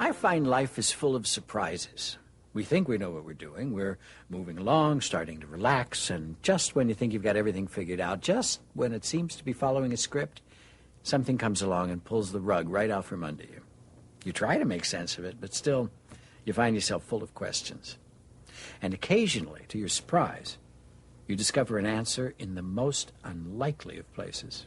I find life is full of surprises. We think we know what we're doing. We're moving along, starting to relax, and just when you think you've got everything figured out, just when it seems to be following a script, something comes along and pulls the rug right out from under you. You try to make sense of it, but still, you find yourself full of questions. And occasionally, to your surprise, you discover an answer in the most unlikely of places.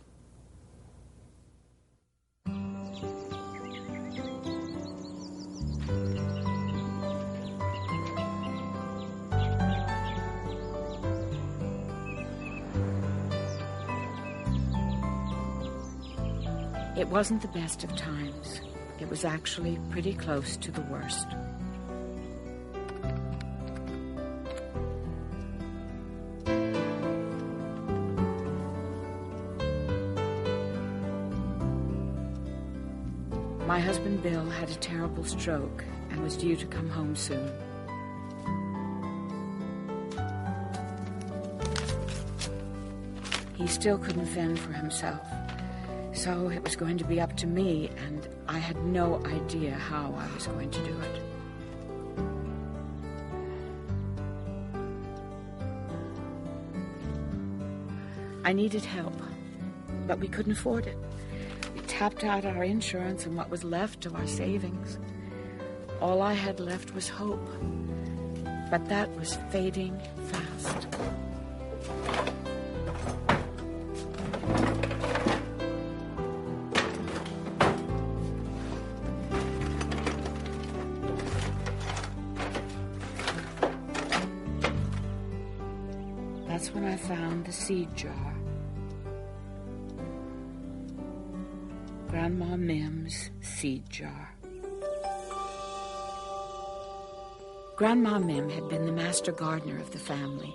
It wasn't the best of times. It was actually pretty close to the worst. My husband Bill had a terrible stroke and was due to come home soon. He still couldn't fend for himself. So it was going to be up to me, and I had no idea how I was going to do it. I needed help, but we couldn't afford it. We tapped out our insurance and what was left of our savings. All I had left was hope, but that was fading fast. That's when I found the seed jar. Grandma Mim's seed jar. Grandma Mim had been the master gardener of the family.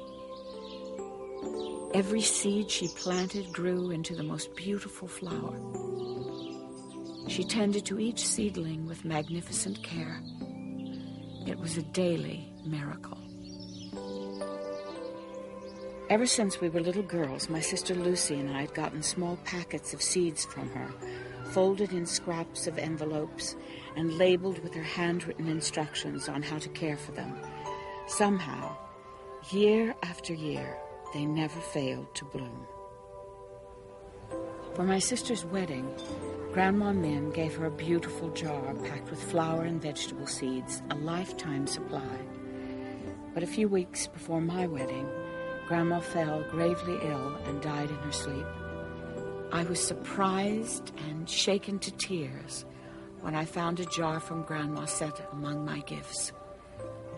Every seed she planted grew into the most beautiful flower. She tended to each seedling with magnificent care. It was a daily miracle. Ever since we were little girls, my sister Lucy and I had gotten small packets of seeds from her, folded in scraps of envelopes and labeled with her handwritten instructions on how to care for them. Somehow, year after year, they never failed to bloom. For my sister's wedding, Grandma Mim gave her a beautiful jar packed with flower and vegetable seeds, a lifetime supply. But a few weeks before my wedding, Grandma fell gravely ill and died in her sleep. I was surprised and shaken to tears when I found a jar from Grandma set among my gifts.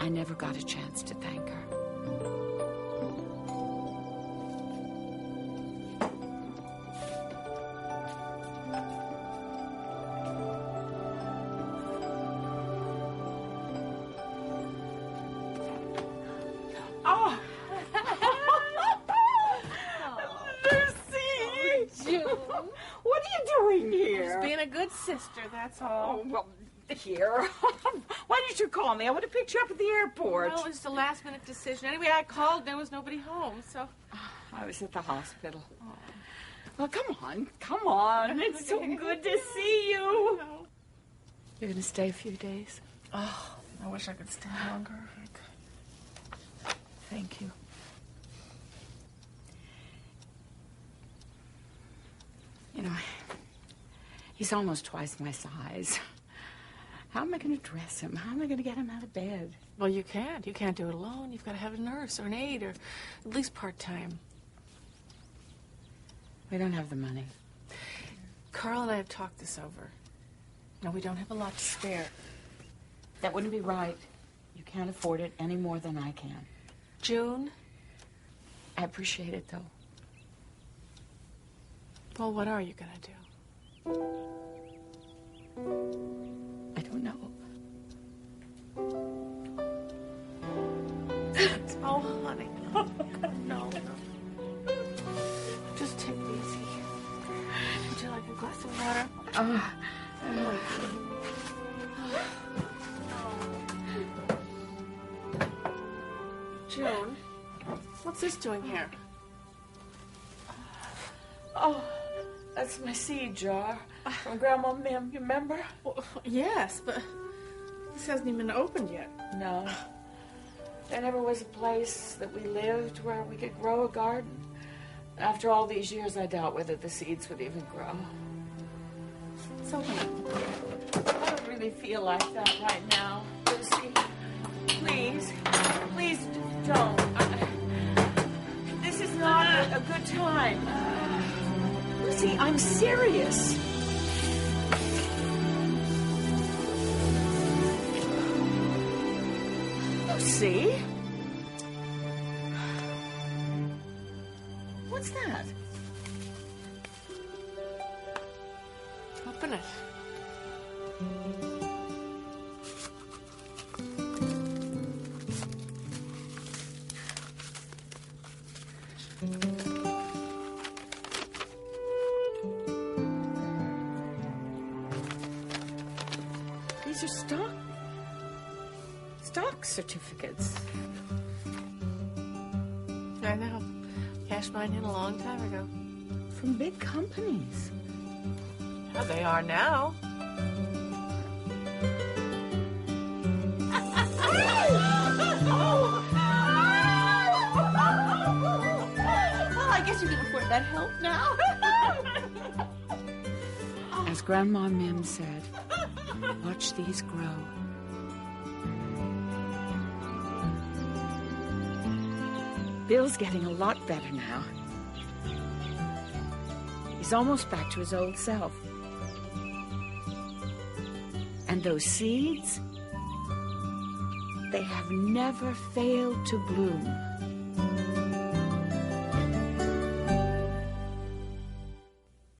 I never got a chance to thank her. Sister, that's all. Oh, well, here. Why didn't you call me? I would have picked you up at the airport. Well, it was a last-minute decision. Anyway, I called. There was nobody home, so... I was at the hospital. Oh. Well, come on. It's so good to see you. You're going to stay a few days? Oh, I wish I could stay longer. Thank you. You know, he's almost twice my size. How am I going to dress him? How am I going to get him out of bed? Well, you can't. You can't do it alone. You've got to have a nurse or an aide or at least part-time. We don't have the money. Carl and I have talked this over. No, we don't have a lot to spare. That wouldn't be right. You can't afford it any more than I can. June? I appreciate it, though. Well, what are you going to do? I don't know. Oh, honey. No. Just take it easy. Would you like a glass of water? June, what's this doing here? Oh, that's my seed jar from Grandma Mim, you remember? Well, yes, but This hasn't even opened yet. No. There never was a place that we lived where we could grow a garden. After all these years, I doubt whether the seeds would even grow. It's open. I don't really feel like that right now. Lucy, please, please don't. This is not a good time. Lucy, I'm serious. Lucy? What's that? Open it. These are stock certificates. I know. Cashed mine in a long time ago. From big companies. How they are now. Well, I guess you can afford that help now. As Grandma Mim said, watch these grow. Bill's getting a lot better now. He's almost back to his old self. And those seeds, they have never failed to bloom.